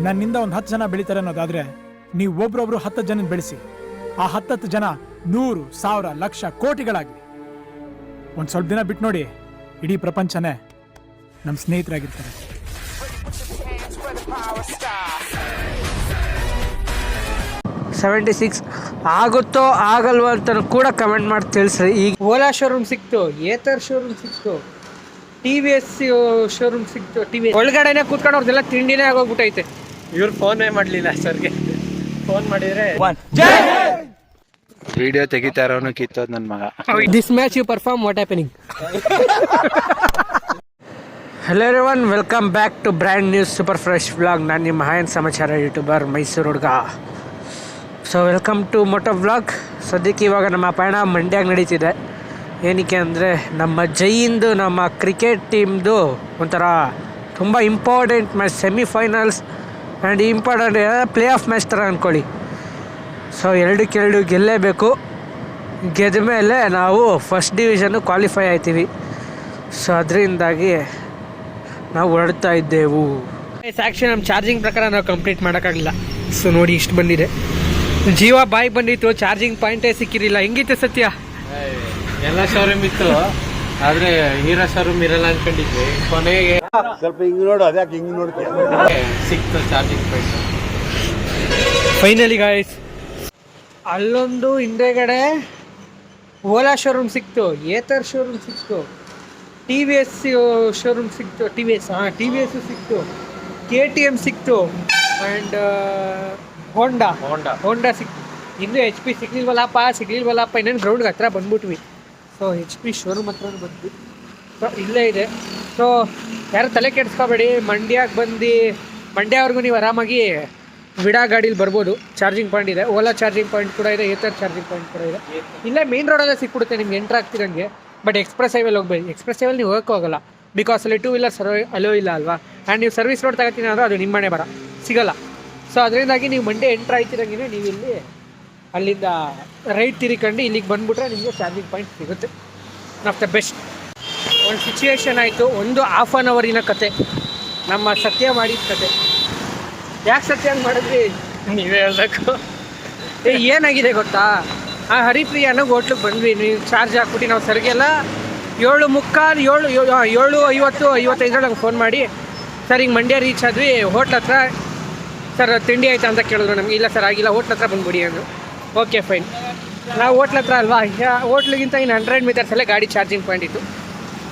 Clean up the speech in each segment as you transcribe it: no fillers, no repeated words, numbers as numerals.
ನನ್ನಿಂದ ಒಂದು 10 ಜನ ಬೆಳಿತಾರೆ ಅನ್ನೋದಾದ್ರೆ ನೀವು ಒಬ್ರೊಬ್ರು 10 ಜನ ಬೆಳೆಸಿ. ಆ 10 ಜನ 100, 1000, ಲಕ್ಷ, ಕೋಟಿಗಳಾಗಿ ಒಂದು ಸ್ವಲ್ಪ ದಿನ ಬಿಟ್ಟು ನೋಡಿ, ಇಡೀ ಪ್ರಪಂಚನೇ ನಮ್ಮ ಸ್ನೇಹಿತರಾಗಿರ್ತಾರೆ. ಆಗುತ್ತೋ ಆಗಲ್ವೋ ಅಂತ ಕೂಡ ಕಮೆಂಟ್ ಮಾಡಿ ತಿಳಿಸ್ರಿ. ಈಗ ಓಲಾ ಶೋರೂಮ್ ಸಿಕ್ತು, ಏತರ್ ಶೋರೂಮ್ ಸಿಕ್ತು, TVS ಶೋರೂಮ್ ಸಿಕ್ತು. TVS ಒಳಗಡೆನೆ ಕೂತ್ಕೊಂಡು ಅವ್ರದ್ದೆಲ್ಲ ತಿಂಡಿನೇ ಆಗೋಗ್ಬಿಟ್ಟೈತೆ. ಇವ್ರು ಫೋನೇ ಮಾಡಲಿಲ್ಲ ಸರ್ಗೆ. ಫೋನ್ ಮಾಡಿದ್ರೆ ವಿಡಿಯೋ ತೆಗಿತಾ ಇರೋನು ಕಿತ್ತೋದ್ ನನ್ನ ಮಗ. This match you perform, what happening? Hello everyone, welcome back to brand news super fresh vlog. ನಾನು ನಿಮ್ಮ ಹಾಯನ್ ಸಮಾಚಾರ ಯೂಟ್ಯೂಬರ್ ಮೈಸೂರು ಹುಡುಗ. So welcome to moto vlog. ಸದ್ಯಕ್ಕೆ ಇವಾಗ ನಮ್ಮ ಪಯಣ ಮಂಡ್ಯಾಗ ನಡೀತಿದೆ. ಏನಕ್ಕೆ ಅಂದರೆ ನಮ್ಮ ಜೈಯಿಂದು, ನಮ್ಮ ಕ್ರಿಕೆಟ್ ಟೀಮ್ದು ಒಂಥರ ತುಂಬ important match, semifinals and important play of match ಥರ ಅಂದ್ಕೊಳ್ಳಿ. ಸೊ 2-2 ಗೆಲ್ಲೇಬೇಕು. ಗೆದ್ದ ಮೇಲೆ ನಾವು ಫಸ್ಟ್ ಡಿವಿಷನ್ನು ಕ್ವಾಲಿಫೈ ಆಯ್ತೀವಿ. ಸೊ ಅದರಿಂದಾಗಿ ನಾವು ಹೊರಡ್ತಾ ಇದ್ದೆವು. ಆ್ಯಕ್ಚುಲಿ ನಮ್ಮ ಚಾರ್ಜಿಂಗ್ ಪ್ರಕಾರ ನಾವು ಕಂಪ್ಲೀಟ್ ಮಾಡೋಕ್ಕಾಗಲಿಲ್ಲ. ಸೊ ನೋಡಿ ಇಷ್ಟು ಬಂದಿದೆ. ಜೀವ ಬಾಯಿ ಬಂದಿತ್ತು, ಚಾರ್ಜಿಂಗ್ ಪಾಯಿಂಟೇ ಸಿಕ್ಕಿರಲಿಲ್ಲ. ಹೆಂಗಿತ್ತು ಸತ್ಯ? ಎಲ್ಲ ಶೋರೂಮ್ ಇತ್ತು, ಆದ್ರೆ ಹೀರೋ ಶೋರೂಮ್ ಇರಲ್ಲ ಅನ್ಕೊಂಡಿದ್ವಿ. ಕೊನೆಗೆ ಸ್ವಲ್ಪ ಹಿಂಗ್ ನೋಡು, ಅದ್ಯಾಕೆ ಹಿಂಗ್ ನೋಡ್ತೀಯ? ಸಿಕ್ತು ಚಾರ್ಜಿಂಗ್ ಪಾಯಿಂಟ್. ಫೈನಲಿ ಗಾಯ್ಸ್, ಅಲ್ಲೊಂದು ಹಿಂದೆಗಡೆ ಓಲಾ ಶೋರೂಮ್ ಸಿಕ್ತು, ಏತರ್ ಶೋರೂಮ್ ಸಿಕ್ತು, TVS ಶೋರೂಮ್ ಸಿಕ್ತು, TVS ಸಿಕ್ತು, KTM ಸಿಕ್ತು, ಆ್ಯಂಡ್ ಹೋಂಡಾ ಸಿಕ್ತು. ಇನ್ನೂ HP ಸಿಗ್ಲಿಲ್ವಲ್ಲಪ್ಪ. ಇನ್ನೇನು ಗ್ರೌಂಡ್ಗೆ ಹತ್ರ ಬಂದ್ಬಿಟ್ವಿ. ಸೊ HP ಶೋರೂಮ್ ಹತ್ರ ಬಂದ್ವಿ. ಸೊ ಇಲ್ಲೇ ಇದೆ. ಸೊ ಯಾರು ತಲೆ ಕೆಡಿಸ್ಕೋಬೇಡಿ. ಮಂಡ್ಯವ್ರಿಗೂ ನೀವು ಆರಾಮಾಗಿ ವಿಡಾ ಗಾಡೀಲಿ ಬರ್ಬೋದು. ಚಾರ್ಜಿಂಗ್ ಪಾಯಿಂಟ್ ಇದೆ, ಓಲಾ ಚಾರ್ಜಿಂಗ್ ಪಾಯಿಂಟ್ ಕೂಡ ಇದೆ, ಏತರ್ ಚಾರ್ಜಿಂಗ್ ಪಾಯಿಂಟ್ ಕೂಡ ಇದೆ. ಇಲ್ಲೇ ಮೇನ್ ರೋಡಲ್ಲೇ ಸಿಕ್ಬಿಡುತ್ತೆ ನಿಮ್ಗೆ ಎಂಟ್ರ್ ಆಗ್ತಿರಂಗೆ. ಬಟ್ ಎಕ್ಸ್ಪ್ರೆಸ್ ಹೈವೇಲಿ ಹೋಗ್ಬೇಡಿ. ಎಕ್ಸ್ಪ್ರೆಸ್ ಹೈವೇಲಿ ನೀವು ಹೋಗೋಕೆ ಹೋಗಲ್ಲ, ಬಿಕಾಸ್ ಅಲ್ಲಿ 2 ವೀಲರ್ ಅಲೋ ಇಲ್ಲ ಅಲ್ವಾ. ಆ್ಯಂಡ್ ನೀವು ಸರ್ವಿಸ್ ರೋಡ್ ತಗೋತೀನಿ ಅಂದರೆ ಅದು ನಿಮ್ಮ ಮನೆ ಸಿಗಲ್ಲ. ಸೊ ಅದರಿಂದಾಗಿ ನೀವು ಮಂಡ್ಯ ಎಂಟ್ರ್ ಆಯ್ತಿರಂಗೆ ನೀವು ಇಲ್ಲಿ ಅಲ್ಲಿಂದ ರೈಟ್ ತಿರ್ಕೊಂಡು ಇಲ್ಲಿಗೆ ಬಂದುಬಿಟ್ರೆ ನಿಮಗೆ ಚಾರ್ಜಿಂಗ್ ಪಾಯಿಂಟ್ ಸಿಗುತ್ತೆ. Of the best. ಒಂದು ಸಿಚುವೇಶನ್ ಆಯಿತು, ಒಂದು ಹಾಫ್ ಆನ್ ಅವರಿನ ಕತೆ, ನಮ್ಮ ಸತ್ಯ ಮಾಡಿದ ಕತೆ. ಯಾಕೆ ಸತ್ಯ ಹಂಗೆ ಮಾಡಿದ್ವಿ ನೀವೇ ಹೇಳ್ಬೇಕು. ಏನಾಗಿದೆ ಗೊತ್ತಾ, ಆ ಹರಿಪ್ರಿಯ ಅನ್ನೋ ಹೋಟ್ಲಿಗೆ ಬಂದ್ವಿ. ನೀವು ಚಾರ್ಜ್ ಹಾಕ್ಬಿಟ್ಟು ನಾವು ಸರಿಗೆಲ್ಲ 7:45 ಫೋನ್ ಮಾಡಿ, ಸರ್ ಹಿಂಗೆ ಮಂಡ್ಯ ರೀಚ್ ಆದ್ವಿ, ಹೋಟ್ಲ್ ಹತ್ರ ಸರ್ ತಿಂಡಿ ಆಯ್ತಾ ಅಂತ ಕೇಳಿದ್ರು ನಮಗೆ. ಇಲ್ಲ ಸರ್ ಆಗಿಲ್ಲ, ಹೋಟ್ಲ್ ಹತ್ರ ಬಂದ್ಬಿಡಿ ಅಂದರು. Okay fine. ನಾವು ಹೋಟ್ಲ್ ಹತ್ರ ಅಲ್ವಾ, ಹೋಟ್ಲಿಗಿಂತ ಇನ್ನು 100 ಮೀಟರ್ಸಲ್ಲೇ ಗಾಡಿ ಚಾರ್ಜಿಂಗ್ ಪಾಯಿಂಟ್ ಇತ್ತು.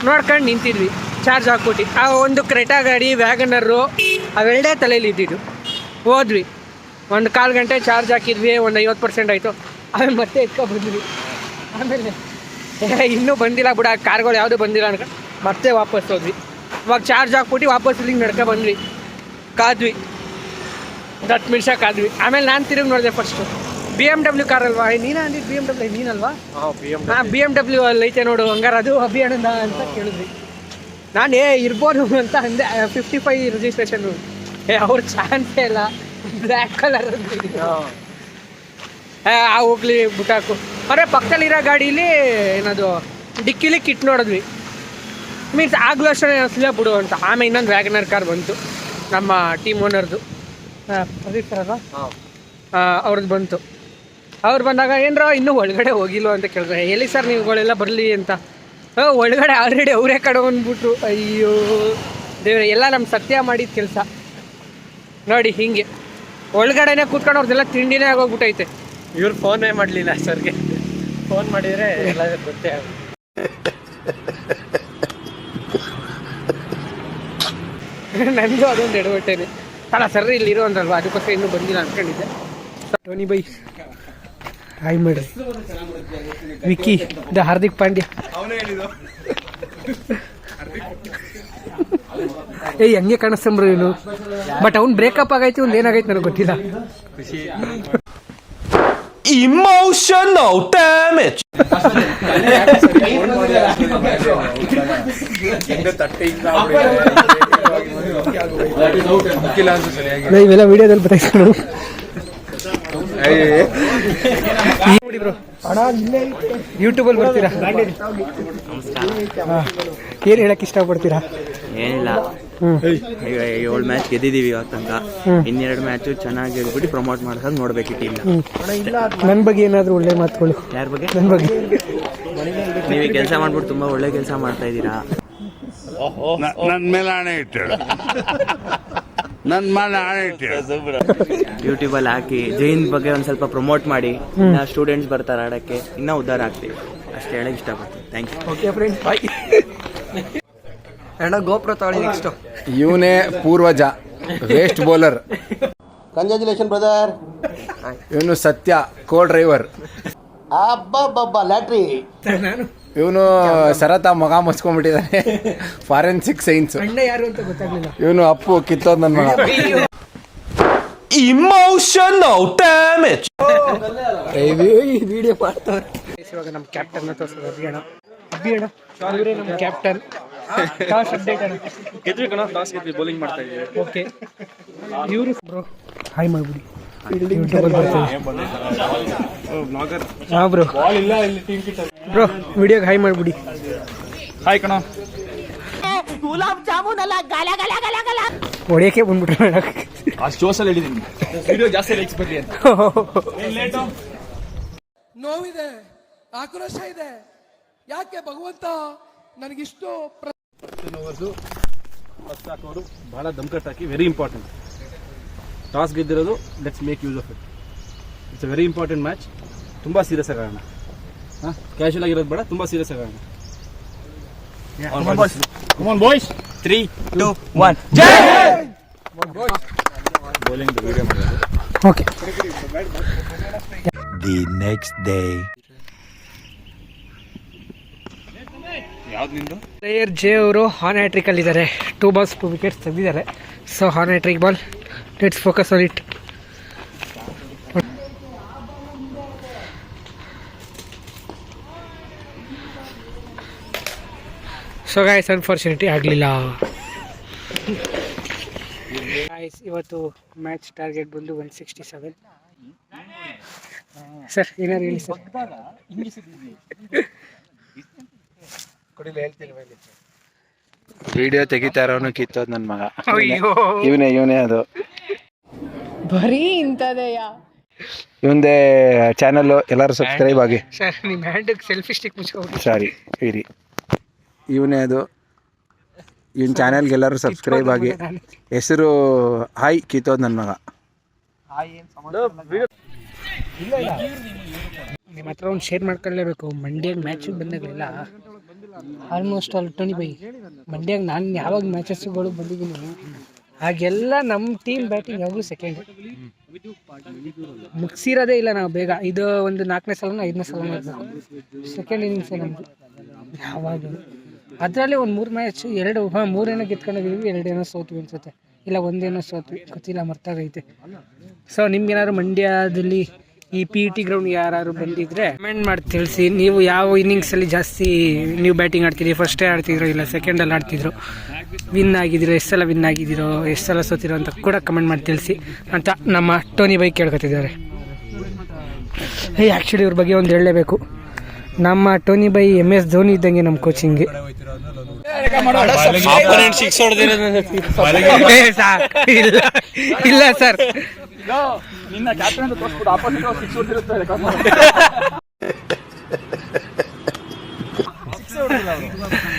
ನೋಡ್ಕೊಂಡು ನಿಂತಿದ್ವಿ, ಚಾರ್ಜ್ ಹಾಕ್ಬಿಟ್ಟು. ಆ ಒಂದು ಕ್ರೆಟಾ ಗಾಡಿ, ವ್ಯಾಗನರು ಅವೆರಡೇ ತಲೆಯಲ್ಲಿ ಇದ್ದಿದ್ದು. ಹೋದ್ವಿ, 1/4 ಗಂಟೆ ಚಾರ್ಜ್ ಹಾಕಿದ್ವಿ, ಒಂದು 50% ಆಯಿತು. ಆಮೇಲೆ ಮತ್ತೆ ಎತ್ಕೊಬಂದ್ವಿ. ಆಮೇಲೆ ಇನ್ನೂ ಬಂದಿಲ್ಲ ಬಿಡ, ಕಾರ್ಗಳು ಯಾವುದೂ ಬಂದಿಲ್ಲ ಅನ್ಕೊಂಡು ಮತ್ತೆ ವಾಪಸ್ ಹೋದ್ವಿ. ಇವಾಗ ಚಾರ್ಜ್ ಹಾಕ್ಬಿಟ್ಟು ವಾಪಸ್ ಇಲ್ಲಿಗೆ ನಡ್ಕೊಬಂದ್ವಿ. ಕಾದ್ವಿ, 10 ನಿಮಿಷ ಕಾದ್ವಿ. ಆಮೇಲೆ ನಾನು ತಿರುಗಿ ನೋಡಿದೆ. ಫಸ್ಟು BMW ಕಾರ್ ಅಲ್ವಾ, ನೀನು ಅಂದಿದ್ದು BMW ನೀನಲ್ವಾ? BMW ಅಲ್ಲಿ ಐತೆ ನೋಡು, ಹಂಗಾರೆ ಅದು ಅಭಿಯಾನದ ಅಂತ ಕೇಳಿದ್ವಿ. ನಾನು ಇರ್ಬೋದು ಅಂತ ಅಂದೆ. 55 ರಿಜಿಸ್ಟ್ರೇಷನ್. ಅವ್ರ ಚಾನ್ಸೇ ಇಲ್ಲ, ಬ್ಲ್ಯಾಕ್ ಕಲರ್ ಹೋಗ್ಲಿ ಬುಟಾಕು. ಅವರೇ ಪಕ್ಕದಲ್ಲಿರೋ ಗಾಡೀಲಿ ಏನದು ಡಿಕ್ಕಿಲಿ ಕಿಟ್ ನೋಡಿದ್ವಿ. ಮೀನ್ಸ್ ಆಗಲೂ ಅಷ್ಟೇ ಅನಿಸ್ಲೇ ಬಿಡು ಅಂತ. ಆಮೇಲೆ ಇನ್ನೊಂದು ವ್ಯಾಗನರ್ ಕಾರ್ ಬಂತು, ನಮ್ಮ ಟೀಮ್ ಓನರ್ದು, ಪ್ರದೀಪ್ ಸರ್ ಅಲ್ವಾ, ಅವ್ರದ್ದು ಬಂತು. ಅವ್ರು ಬಂದಾಗ ಏನರ ಇನ್ನೂ ಒಳಗಡೆ ಹೋಗಿಲ್ವ ಅಂತ ಕೇಳಿದ್ರೆ, ಎಲ್ಲಿ ಸರ್ ನೀವುಗಳೆಲ್ಲ ಬರಲಿ ಅಂತ. ಒಳಗಡೆ ಆಲ್ರೆಡಿ ಅವರೇ ಕಡೆ ಬಂದ್ಬಿಟ್ರು. ಅಯ್ಯೋ ದೇವ್ರೆ, ಎಲ್ಲ ನಮ್ಮ ಸತ್ಯ ಮಾಡಿದ ಕೆಲಸ ನೋಡಿ. ಹಿಂಗೆ ಒಳಗಡೆನೆ ಕೂತ್ಕೊಂಡು ಅವ್ರದ್ದೆಲ್ಲ ತಿಂಡಿನೇ ಆಗೋಗ್ಬಿಟ್ಟೈತೆ. ಇವ್ರು ಫೋನೇ ಮಾಡಲಿಲ್ಲ ಸರ್ಗೆ. ಫೋನ್ ಮಾಡಿದರೆ ಎಲ್ಲ ಗೊತ್ತೇ ಆಗುತ್ತೆ. ನನಗೂ ಅದೊಂದು ಎಡವಟ್ಟೇನೆ. ಅಲ್ಲ ಸರ್ ಇಲ್ಲಿ ಇರೋ ಅಂದ್ರಲ್ವ, ಅದಕ್ಕೋಸ್ಕರ ಇನ್ನೂ ಬಂದಿಲ್ಲ ಅಂದ್ಕೊಂಡಿದ್ದೆ. ಟೋನಿ ಬೈ ಹಾಯ್ ಮಾಡ್ರಿ. ವಿಕ್ಕಿ ದ ಹಾರ್ದಿಕ್ ಪಾಂಡ್ಯ. ಹಂಗೆ ಕಾಣಿಸ್ತಂಬ್ರು ಇವನು. ಬಟ್ ಅವ್ನು ಬ್ರೇಕಪ್ ಆಗೈತಿ, ಒಂದು ಏನಾಗೈತಿ ನನಗೆ ಗೊತ್ತಿಲ್ಲ. Emotional damage. ಇವೆಲ್ಲ ವಿಡಿಯೋದಲ್ಲಿ ಬತ್ತಾಯ್ತು ಬ್ರೋ. ಯೂಟ್ಯೂಬಲ್ಲಿ ಬರ್ತೀರಾ? ಏನು ಹೇಳಕ್ ಇಷ್ಟಪಡ್ತೀರಾ? ಏನಿಲ್ಲ, ಈಗ 7 ಮ್ಯಾಚ್ ಗೆದ್ದಿದ್ದೀವಿ ಇವಾಗ ತನಕ. ಇನ್ನೆರಡು ಮ್ಯಾಚು ಚೆನ್ನಾಗಿ ಗೆದ್ಬಿಟ್ಟು ಪ್ರಮೋಟ್ ಮಾಡ್ಕೊಂಡು ನೋಡ್ಬೇಕು ಈ ಟೀಮ್ನ. ನನ್ನ ಬಗ್ಗೆ ಏನಾದರೂ ಒಳ್ಳೆ ಮಾತುಗಳು? ಯಾರ ಬಗ್ಗೆ? ನನ್ನ ಬಗ್ಗೆ. ನೀವು ಕೆಲಸ ಮಾಡ್ಬಿಟ್ಟು ತುಂಬಾ ಒಳ್ಳೆ ಕೆಲಸ ಮಾಡ್ತಾ ಇದ್ದೀರಾ. ನನ್ನ ಮೇಲೆ ಆಣೆ ಇಟ್ಟು ನನ್ನ ಮೇಲೆ ಆಣೆ ಇಟ್ಟು ಯೂಟ್ಯೂಬಲ್ಲಿ ಹಾಕಿ ಜೈನ್ ಬಗ್ಗೆ ಒಂದು ಸ್ವಲ್ಪ ಪ್ರಮೋಟ್ ಮಾಡಿ, ಸ್ಟೂಡೆಂಟ್ಸ್ ಬರ್ತಾರೆ ಆಡಕ್ಕೆ, ಇನ್ನೂ ಉದ್ಧಾರ ಆಗ್ತೀವಿ ಅಷ್ಟೇ ಹೇಳಕ್ ಇಷ್ಟಪಡ್ತೀನಿ. Thank you. Okay friends, bye. ಅಣ್ಣ ಗೋಪ್ರ ತಗೊಳ್ಳಿ ನೆಕ್ಸ್ಟ್. ಇವನೇ ಪೂರ್ವಜ, ವೇಸ್ಟ್ ಬೌಲರ್. Congratulation brother. ಇವನು ಸತ್ಯ, ಕೋ ಡ್ರೈವರ್. ಅಬ್ಬಬ್ಬಬ್ಬ ಲ್ಯಾಟ್ರಿ. ಇವನು ಸರತ ಮಗ ಮುಚ್ಕೊಂಡ್ಬಿಟ್ಟಿದ್ದಾನೆ, ಫಾರೆನ್ಸಿಕ್ ಸೈನ್ಸ್. ಅಣ್ಣ ಯಾರು ಅಂತ ಗೊತ್ತಾಗ್ಲಿಲ್ಲ. ಇವನು ಅಪ್ಪು ಕಿತ್ತೋದ್ ನನ್ನ ಮಗ. Emotional damage. ವಿಡಿಯೋ ಮಾಡ್ತಾರೆ. ಇವಾಗ ನಮ್ಮ ಕ್ಯಾಪ್ಟನ್ ತೋರಿಸೋದು ಅಭಿಯಣ್ಣ. ಇವರೇ ನಮ್ಮ ಕ್ಯಾಪ್ಟನ್. ಟಾಸ್ ಅಪ್ಡೇಟ್ ಅಣ್ಣ. ಗೆದ್ವಿ ಕಣ, ಟಾಸ್ ಗೆದ್ವಿ, ಬೌಲಿಂಗ್ ಮಾಡ್ತಾ ಇದ್ದೀವಿ. ಓಕೆ, ಇವರು ಬ್ರೋ ಹಾಯ್ ಮಾಡ್ಬಿಡಿ. ಹಾಂ ಬ್ರೋ, ಬ್ರೋ ವಿಡಿಯೋಗೆ ಹಾಯ್ ಮಾಡ್ಬಿಡಿ. ಹಾಯ್ ಕಣ. ಹೊಡಿಯೋಕೆ ಬಂದ್ಬಿಟ್ರೆ ಅಷ್ಟು ಜೋಸಲ್ಲಿ ಹೇಳಿದ್ದೀನಿ, ವಿಡಿಯೋ ಜಾಸ್ತಿ ಲೈಕ್ಸ್ ಬರ್ಲಿ ಅಂತ. ನೋವಿದೆ, ಆಕ್ರೋಶ ಇದೆ. ಯಾಕೆ ಭಗವಂತ ನನಗಿಷ್ಟು ಫಸ್ಟ್ ಹಾಕೋರು ಬಹಳ ದಮ್ಕಟ್ ಹಾಕಿ, ವೆರಿ ಇಂಪಾರ್ಟೆಂಟ್. ಟಾಸ್ ಗೆದ್ದಿರೋದು, let's make use of it. It's a very important match. ತುಂಬ ಸೀರಿಯಸ್ ಆಗೋಣ, ಹಾಂ, ಕ್ಯಾಶುವಲ್ ಆಗಿರೋದು ಬೇಡ, ತುಂಬ ಸೀರಿಯಸ್ ಆಗೋಣ. Come on boys. 3, 2, 1. Bowling video ಮಾಡೋದು. ಓಕೆ. The next day. ಯಾವ್ದು ನಿಂದು? ಪ್ಲೇಯರ್ ಜೆ ಅವರು ಹಾನ್ ಹ್ಯಾಟ್ರಿಕ್ ಅಲ್ಲಿ ಇದ್ದಾರೆ. 2 balls 2 wickets ತೆಗೆದಿದ್ದಾರೆ. So on hattrick ball, let's focus on it. So guys, unfortunately ಆಗಲಿಲ್ಲ. ಗಾಯ್ಸ್, ಇವತ್ತು ಮ್ಯಾಚ್ ಟಾರ್ಗೆಟ್ ಬಂದು 167. ಸರ್ ಏನಾರು ಹೇಳಿ ಸರ್. ವಿಡಿಯೋ ತೆಗಿತಾ ಇರೋನು ಕಿತ್ತೋದ್ ನನ್ನ ಮಗ. ಅಯ್ಯೋ, ಇವನೇ ಅದು. ಬರೀ ಇಂಥದೆಯಾ? ಇವಂದೇ ಚಾನಲ್, ಎಲ್ಲರೂ ಸಬ್ಸ್ಕ್ರೈಬ್ ಆಗಿ. ಸರ್ ನಿಮ್ಮ ಹ್ಯಾಂಡಿಗೆ ಸೆಲ್ಫಿ ಸ್ಟಿಕ್ ಮುಚ್ಕೊಂಡು. ಸಾರಿ ಇರಿ, ಇವನೇ ಅದು. ಇವನ್ ಚಾನಲ್ಗೆ ಎಲ್ಲರೂ ಸಬ್ಸ್ಕ್ರೈಬ್ ಆಗಿ. ಹೆಸರು ಹಾಯ್ ಕಿತ್ತೋದ್ ನನ್ನ ಮಗ. ನಿಮ್ಮ ಹತ್ರ ಒಂದು ಶೇರ್ ಮಾಡ್ಕೊಳ್ಳೇಬೇಕು. ಮಂಡ್ಯಾಗ ಮ್ಯಾಚಿಗೆ ಬಂದಾಗಲೆಲ್ಲ ಆಲ್ಮೋಸ್ಟ್ ಆಲ್ 20 ಬೈ ಮಂಡ್ಯಾಗ ನಾನು ಯಾವಾಗ ಮ್ಯಾಚಸ್ಗಳು ಬಂದಿದ್ದೀನಿ ಹಾಗೆಲ್ಲ ನಮ್ಮ ಟೀಮ್ ಬ್ಯಾಟಿಂಗ್ ಯಾವಾಗಲೂ ಸೆಕೆಂಡ್, ಮುಗಿಸಿರೋದೇ ಇಲ್ಲ ನಾವು ಬೇಗ. ಇದು ಒಂದು 4ನೇ ಸಲನೋ 5ನೇ ಸಲ ಮಾಡಬೇಕು. ಸೆಕೆಂಡ್ ಇನ್ನಿಂಗ್ಸೇ ನಮ್ಮದು ಯಾವಾಗ. ಅದರಲ್ಲಿ ಒಂದು 3 ಮ್ಯಾಚ್ 3 ಗೆದ್ಕೊಂಡಿದ್ದೀವಿ, 2 ಸೋತ್ವಿ ಅನ್ಸುತ್ತೆ, ಇಲ್ಲ 1 ಸೋತ್ವಿ, ಗೊತ್ತಿಲ್ಲ, ಮರ್ತಾಗೈತೆ. ಸೊ ನಿಮ್ಗೇನಾದ್ರು ಮಂಡ್ಯದಲ್ಲಿ ಈ PET ಗ್ರೌಂಡ್ ಯಾರು ಬಂದಿದ್ರೆ ಕಮೆಂಟ್ ಮಾಡಿ ತಿಳಿಸಿ. ನೀವು ಯಾವ ಇನ್ನಿಂಗ್ಸಲ್ಲಿ ಜಾಸ್ತಿ ನೀವು ಬ್ಯಾಟಿಂಗ್ ಆಡ್ತೀರಿ, ಫಸ್ಟೇ ಆಡ್ತಿದ್ರು ಇಲ್ಲ ಸೆಕೆಂಡಲ್ಲಿ ಆಡ್ತಿದ್ರು, ವಿನ್ ಆಗಿದ್ದೀರೋ, ಎಷ್ಟು ಸಲ ವಿನ್ ಆಗಿದ್ದೀರೋ, ಎಷ್ಟು ಸಲ ಸೋತಿರೋ ಅಂತ ಕೂಡ ಕಮೆಂಟ್ ಮಾಡಿ ತಿಳಿಸಿ ಅಂತ ನಮ್ಮ ಟೋನಿ ಬೈ ಕೇಳ್ಕೊತಿದ್ದಾರೆ. ಆ್ಯಕ್ಚುಲಿ ಇವ್ರ ಬಗ್ಗೆ ಒಂದು ಹೇಳಲೇಬೇಕು. ನಮ್ಮ ಟೋನಿ ಬೈ MS ಧೋನಿ ಇದ್ದಂಗೆ ನಮ್ಮ ಕೋಚಿಂಗ್ಗೆ. ಇಲ್ಲ ಸರ್, ನಿನ್ನ ಕ್ಯಾಪ್ಟನ್ ಅಂತ ತೋರಿಸ್ಬಿಟ್ಟು ಆಪೋಸಿಟ್ 6 ಹೊಡೆದಿರುತ್ತಾರೆ.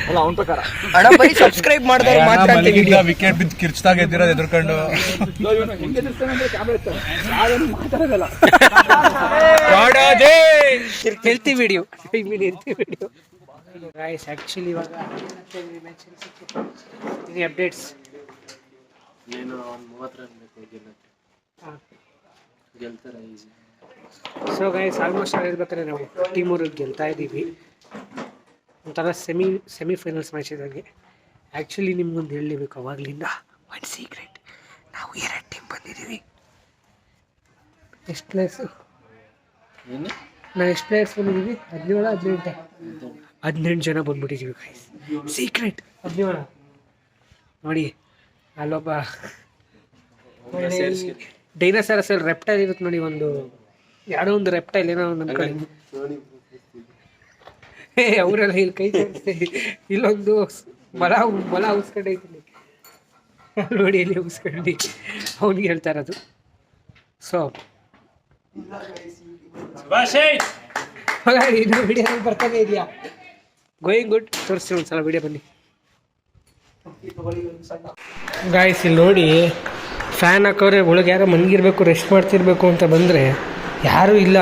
ಅಲ್ಲ ಅವನ ಪ್ರಕಾರ ಅಣ್ಣ ಬರೀ ಸಬ್ಸ್ಕ್ರೈಬ್ ಮಾಡಿದವರು ಮಾತ್ರ ಅಂತ ವಿಡಿಯೋ. ವಿಕೆಟ್ ಬಿದ್ದು ಕಿರ್ಚ್ದಾಗ ಎದ್ದಿರೋದು ಎದುರ್ಕೊಂಡು ಹೆಂಗೆ ಎದುರಿಸ್ತಾನೆ ಅಂದ್ರೆ ಕ್ಯಾಮ್ರಾ ಇರ್ತಾರೆ, ಯಾರೇನು ಮಾತಾಡೋದಲ್ಲ. Healthy video, healthy video. Guys actually ಇವಾಗ ini ಅಪ್ಡೇಟ್ಸ್ ಏನು 30 ರನ್ ಬೇಕು ಗೆಲ್ತಾರೆ ಈಸಿ. ಸೊ ಗೈಸ್ ಆಲ್ಮೋಸ್ಟ್ ಹೇಳ್ಬೇಕಾದ್ರೆ ನಾವು ಟೀಮೂರಿಗೆ ಗೆಲ್ತಾ ಇದ್ದೀವಿ. ಒಂಥರ ಸೆಮಿಫೈನಲ್ಸ್ ಮ್ಯಾಚ್ ಇದ್ದಂಗೆ. ಆ್ಯಕ್ಚುಲಿ ನಿಮ್ಗೊಂದು ಹೇಳಲೇಬೇಕು, ಅವಾಗಲಿಂದ ಒಂದು ಸೀಕ್ರೆಟ್. ನಾವು 2 ಟೀಮ್ ಬಂದಿದ್ದೀವಿ. ಎಷ್ಟು ಪ್ಲೇಯರ್ಸು? ನಾವು ಎಷ್ಟು ಪ್ಲೇಯರ್ಸ್ ಬಂದಿದ್ದೀವಿ? 17 ಜನ ಬಂದ್ಬಿಟ್ಟಿದ್ದೀವಿ ಗೈಸ್. ಸೀಕ್ರೆಟ್ 17 ನೋಡಿ. ಅಲ್ಲೊಬ್ಬ ಡೈನೋಸಾರಸ್ ಅಲ್ಲಿ ರೆಪ್ಟೈಲ್ ಇರುತ್ತೆ ನೋಡಿ, ಒಂದು ಯಾವುದೋ ಒಂದು ರೆಪ್ಟೈಲ್ ಏನೋ ನಮ್ಮ ಕಡೆ. ಅವರೆಲ್ಲ ಇಲ್ಲಿ ಕೈ ತೋರಿಸ್ತೀವಿ, ಇಲ್ಲೊಂದು ಬಲ ಉಸ್ಕೊಂಡೈತಿ. ನೋಡಿ ಎಲ್ಲಿ ಉಗಿಸ್ಕೊಂಡು ಅವ್ನಿಗೆ ಹೇಳ್ತಾ ಇರೋದು. ಸೊ ಇನ್ನು ವಿಡಿಯೋ ಬರ್ತಾನೆ ಇದೆಯಾ? Going good. ತೋರಿಸ್ತೀವಿ ಒಂದ್ಸಲ ವಿಡಿಯೋ ಬನ್ನಿ ಗಾಯ್ಸ್. ಇಲ್ಲಿ ನೋಡಿ ಫ್ಯಾನ್ ಹಾಕೋರೆ, ಒಳಗೆ ಯಾರೋ ಮನ್ಗಿರ್ಬೇಕು, ರೆಸ್ಟ್ ಮಾಡ್ತಿರ್ಬೇಕು ಅಂತ ಬಂದರೆ ಯಾರೂ ಇಲ್ಲ,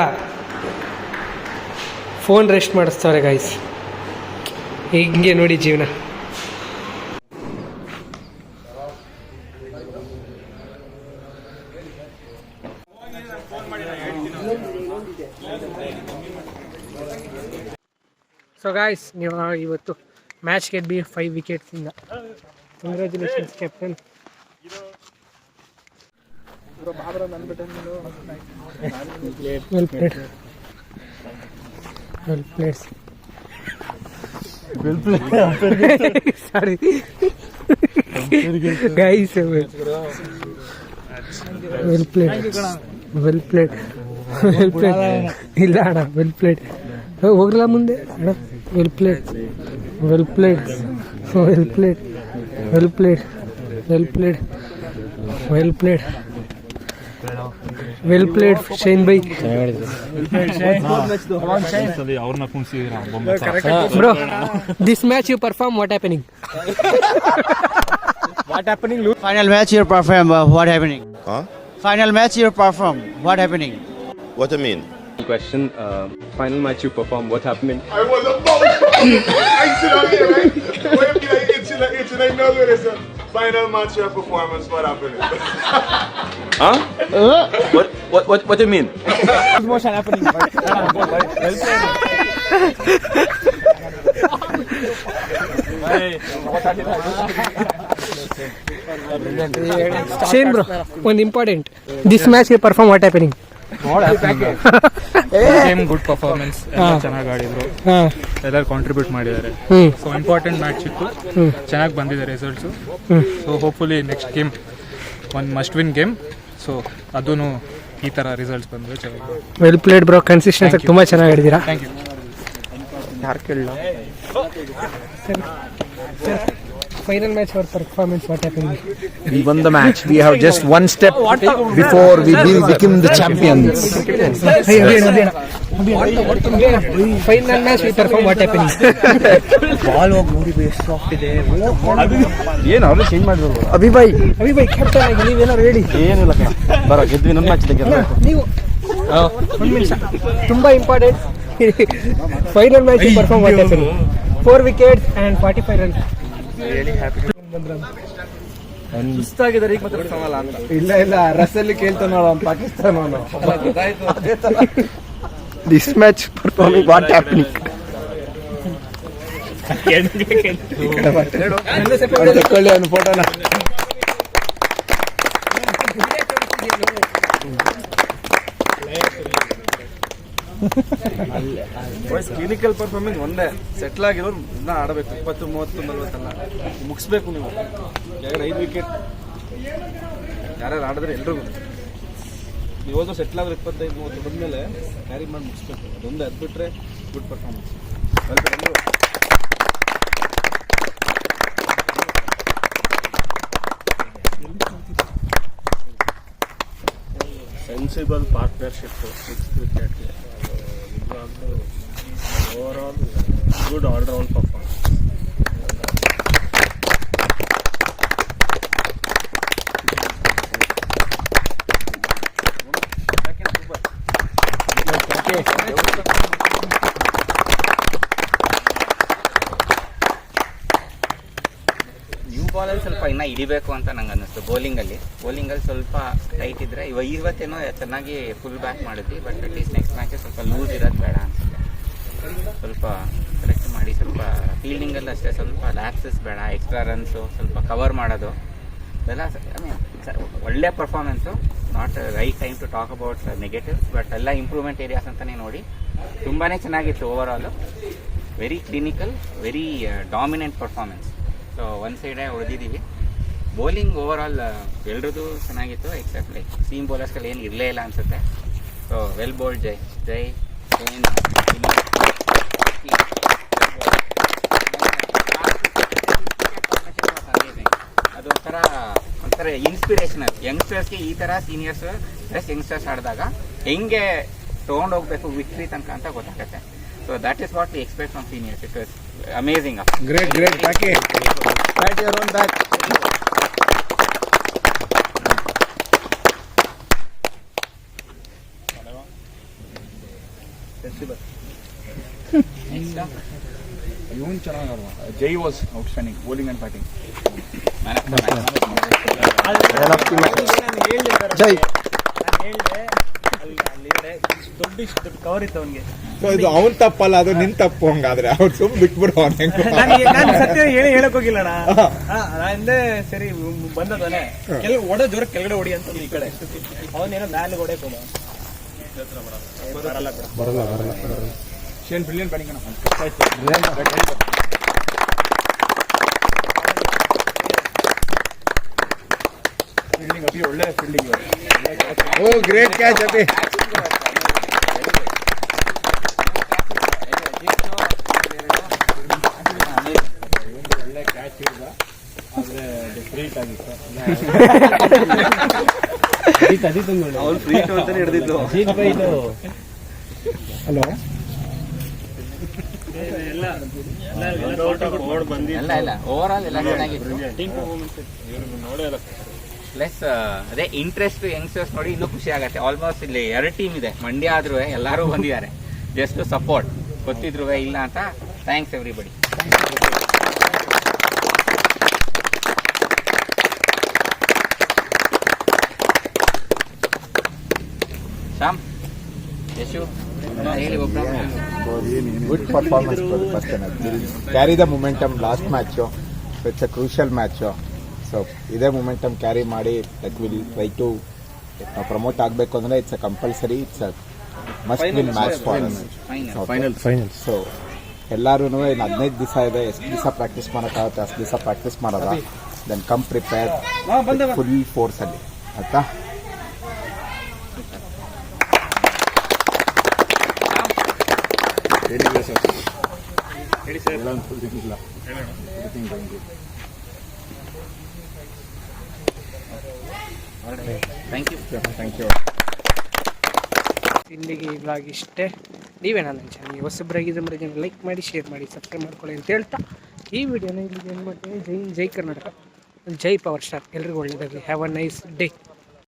ಫೋನ್ ರೆಸ್ಟ್ ಮಾಡಿಸ್ತಾರೆ ಗಾಯ್ಸ್. ಹಿಂಗೆ ನೋಡಿ ಜೀವನ. ಸೊ ಗಾಯ್ಸ್, ನೀವು ಇವತ್ತು ಮ್ಯಾಚ್ ಗೆದ್ವಿ 5 ವಿಕೆಟ್ಸಿಂದ. Congratulations captain. Well played. Sorry guys, well played. ಇಲ್ಲ ಅಣ್ಣ, ವೆಲ್ ಪ್ಲೇಡ್. ಹೋಗ್ರಲ್ಲ ಮುಂದೆ ಅಣ್ಣ. Well played Shane bye. Bro, this match you perform, what happening? Final match you perform, what happening? Final match you perform, what happening? What do you mean? Question, final match you perform, what happening? I was about I sit on here, right? Wait, it's like no good is a final match your performance, what happened? Huh? What do you mean? Motion happening. Shane bro, ಒಂದು important, this match you perform, what happening? Good performance, ಚೆನ್ನಾಗಿ ಆಡಿದ್ರು, ಎಲ್ಲರೂ contribute ಮಾಡಿದ್ದಾರೆ. So important match ಇತ್ತು, ಚೆನ್ನಾಗಿ ಬಂದಿದೆ results. So hopefully next game ಒಂದು must win game. So ಅದೂ ಈ ಥರ ರಿಸಲ್ಟ್ಸ್ ಬಂದರೆ ಚೆನ್ನಾಗಿ. ವೆಲ್ ಪ್ಲೇಡ್ ಬ್ರೋ, ಕನ್ಸಿಸ್ಟೆನ್ಸಿ ತುಂಬ ಚೆನ್ನಾಗಿ ಆಡಿದ್ದೀರಾ. Thank you. ಯಾರು ಕೇಳಲ್ಲ. Final match or performance, what happened? We won the match. We have just one step before we become the champions. Final match we perform, what happened? Ball ಹೋಗಿ ನೋಡಿ base ಆಗ್ತಿದೆ. ಏನು ಅವ್ರನ್ನ change ಮಾಡಿದ್ರು. ಅಭಿಭಾಯ್ captain ಆಗಿ ನೀವೇನಾದ್ರು ಹೇಳಿ. ಏನಿಲ್ಲ ಬರೋ ಗೆದ್ವಿ, ನಮ್ಮ ಮ್ಯಾಚ್ ನೀವು ಒಂದು ನಿಮಿಷ, ತುಂಬ important. Final match perform, what happening? 4 wickets and 45 runs. ಸುಸ್ತಾಗಿದ್ದಾರೆ ಈಗ ಮತ್ತೆ ಸಮಲ್ಲ ಅಂತ. ಇಲ್ಲ ರಸಲ್ಲಿ ಕೇಳ್ತಾನ Pakistan. This match performing, what happening? ತಕೊಳ್ಳಿ ಅವನು ಫೋಟೋನ. ಕ್ಲಿನಿಕಲ್ ಪರ್ಫಾರ್ಮೆನ್ಸ್ ಒಂದೇ, ಸೆಟ್ಲ್ ಆಗಿರೋರು ಇನ್ನೂ ಆಡಬೇಕು. 20, 30, 40 ಅಲ್ಲ, ಮುಗಿಸ್ಬೇಕು ನೀವು. ಯಾರು 5 ವಿಕೆಟ್ ಯಾರ್ಯಾರು ಆಡಿದ್ರೆ ಎಲ್ರಿಗೂ ನೀವು ಹೋದ್ರು ಸೆಟ್ಲ್ ಆದ್ರೆ 25, 30 ಬಂದಮೇಲೆ ಕ್ಯಾರಿ ಮಾಡಿ ಮುಗಿಸ್ಬೇಕು. ಅದೊಂದು ಅದು ಬಿಟ್ಟರೆ good performance. Sensible partnership 6th ವಿಕೆಟ್ಗೆ. Overall good all round performance. New ಬಾಲಲ್ಲಿ ಸ್ವಲ್ಪ ಇನ್ನೂ ಹಿಡಿಬೇಕು ಅಂತ ನಂಗೆ ಅನ್ನಿಸ್ತು. ಬೌಲಿಂಗಲ್ಲಿ ಸ್ವಲ್ಪ ಟೈಟ್ ಇದ್ರೆ ಇವತ್ತೇನೋ ಚೆನ್ನಾಗಿ ಫುಲ್ ಬ್ಯಾಕ್ ಮಾಡಿದ್ವಿ. ಬಟ್ ಅಟ್ಲೀಸ್ಟ್ ನೆಕ್ಸ್ಟ್ ಮ್ಯಾಚ್ ಸ್ವಲ್ಪ ಲೂಸ್ ಇರೋದು ಬೇಡ ಅನ್ಸುತ್ತೆ. ಸ್ವಲ್ಪ ಕರೆಕ್ಟ್ ಮಾಡಿ, ಸ್ವಲ್ಪ ಫೀಲ್ಡಿಂಗಲ್ಲಿ ಅಷ್ಟೇ ಸ್ವಲ್ಪ ಲ್ಯಾಪ್ಸಸ್ ಬೇಡ, ಎಕ್ಸ್ಟ್ರಾ ರನ್ಸು, ಸ್ವಲ್ಪ ಕವರ್ ಮಾಡೋದು ಇದೆಲ್ಲ. ಒಳ್ಳೆ performance. Not right time to talk about negatives, but ಎಲ್ಲ ಇಂಪ್ರೂವ್ಮೆಂಟ್ ಏರಿಯಾಸ್ ಅಂತಲೇ ನೋಡಿ. ತುಂಬಾ ಚೆನ್ನಾಗಿತ್ತು overall. Very clinical, very dominant performance. So ಒಂದು ಸೈಡೇ ಹೊಡೆದಿದ್ದೀವಿ. ಬೌಲಿಂಗ್ ಓವರಾಲ್ ಎಲ್ರದ್ದು ಚೆನ್ನಾಗಿತ್ತು, ಎಕ್ಸೆಪ್ಟ್ ಲೈಕ್ ಸೀಮ್ ಬೌಲರ್ಸ್ಗಳು ಏನು ಇರಲೇ ಇಲ್ಲ ಅನಿಸುತ್ತೆ. ಸೊ ವೆಲ್ ಬೋಲ್ಡ್ ಜೈ. ಅದೊಂಥರ ಥರ ಇನ್ಸ್ಪಿರೇಷನಲ್. ಯಂಗ್ಸ್ಟರ್ಸ್ಗೆ ಈ ಥರ ಸೀನಿಯರ್ಸ್ ಪ್ಲಸ್ ಯಂಗ್ಸ್ಟರ್ಸ್ ಆಡಿದಾಗ ಹೆಂಗೆ ತೊಗೊಂಡೋಗ್ಬೇಕು ವಿಕ್ಟ್ರಿ ತನಕ ಅಂತ ಗೊತ್ತಾಗುತ್ತೆ. So that is what we expect from seniors. It was amazing. Great great. ಬಾಕಿ ಬ್ಯಾಟ್ ಯುವರ್ ಓನ್ ಬ್ಯಾಟ್. ಇವನ್ ಚೆನ್ನಾಗಿ Jai was outstanding bowling and batting. Jai cover ಇತ್ತು ಅವನಿಗೆ. ಇದು ಅವನ್ ತಪ್ಪಲ್ಲ, ಅದು ನಿನ್ ತಪ್ಪು. ಹಂಗಾದ್ರೆ ಅವ್ರು ಸುಮ್ ಬಿಟ್ಬಿಡು. ನಾನು ಸತ್ಯ ಹೇಳಕ್ ಹೋಗಿಲ್ಲಣ್ಣ. ಹಿಂದೆ ಸರಿ ಬಂದದಾನೆ ಒಡ ಜೋರ ಕೆಳಗಡೆ ಹೊಡಿ ಅಂತ ಈ ಕಡೆ ಅವನೇನೋ ಮ್ಯಾಲೆ ಹೊಡೆಕ್ ಹೋದ. ಬರಲ್ಲ. Shane brilliant batting. Fielding Abhi ಒಳ್ಳೆ ಫೀಲ್ಡಿಂಗ್. ಓ ಗ್ರೇಟ್ ಕ್ಯಾಚ್ ಅಭಿ. ಒಳ್ಳೆ ಕ್ಯಾಚ್ ಇದ್ದ, ಆದ್ರೆ ಡಿಫ್ರೀಟ್ ಆಗಿತ್ತು. ಅವ್ರು ಫ್ರೀ ಅಂತಾನೆ ಹಿಡಿದಿದ್ದು. ಹಲೋ ಎಲ್ಲ ಓವರ್ ಆಲ್ ಎಲ್ಲ ಚೆನ್ನಾಗಿತ್ತು. ಪ್ಲಸ್ ಅದೇ ಇಂಟ್ರೆಸ್ಟ್ ಯಂಗ್ಸ್ಟರ್ಸ್ ನೋಡಿ ಇನ್ನೂ ಖುಷಿ ಆಗತ್ತೆ. ಆಲ್ಮೋಸ್ಟ್ ಇಲ್ಲಿ 2 ಟೀಮ್ ಇದೆ. ಮಂಡ್ಯ ಆದ್ರೂ ಎಲ್ಲರೂ ಬಂದಿದ್ದಾರೆ ಜಸ್ಟ್ ಸಪೋರ್ಟ್. ಗೊತ್ತಿದ್ರು ಇಲ್ಲ ಅಂತ. Thanks everybody. ಶ್ಯಾಮ್, ಯಶು ಹೇಳಿ ಒಬ್ಬ. Good performance first. Carry the momentum last match. It's a crucial match. So ಇದೇ ಮೊಮೆಂಟಮ್ ಕ್ಯಾರಿ ಮಾಡಿ like will try to promote ಆಗಬೇಕು ಅಂದರೆ it's a compulsory. It's a must win match for final. So ಎಲ್ಲರೂ ಇನ್ನು 15 ದಿವಸ ಇದೆ. ಎಷ್ಟು ದಿವಸ ಪ್ರಾಕ್ಟೀಸ್ ಮಾಡೋಕ್ಕಾಗುತ್ತೆ ಅಷ್ಟು ದಿವಸ ಪ್ರಾಕ್ಟೀಸ್ ಮಾಡೋದ. ದೆನ್ ಕಮ್ ಪ್ರಿಪೇರ್ ಫುಲ್ ಫೋರ್ಸಲ್ಲಿ ಆಯ್ತಾ. ಹೇಳಿ ಸರ್. Thank you. ಇಲ್ಲಿಗೆ ಇವಾಗ ಇಷ್ಟೇ. ನೀವೇ ನನ್ನ ಚಾನಲ್ಗೆ ಹೊಸಬ್ರಾಗಿದ್ದರೆ ಮರಿ ಲೈಕ್ ಮಾಡಿ, ಶೇರ್ ಮಾಡಿ, ಸಬ್ಸ್ಕ್ರೈಬ್ ಮಾಡ್ಕೊಳ್ಳಿ ಅಂತ ಹೇಳ್ತಾ ಈ ವಿಡಿಯೋನ ಇಲ್ಲಿಗೆ ಏನು ಮಾಡ್ತೀನಿ. ಜೈ ಕರ್ನಾಟಕ, ಜೈ ಪವರ್ ಸ್ಟಾರ್. ಎಲ್ರಿಗೂ ಒಳ್ಳೆಯದಾಗಲಿ. Have a nice day.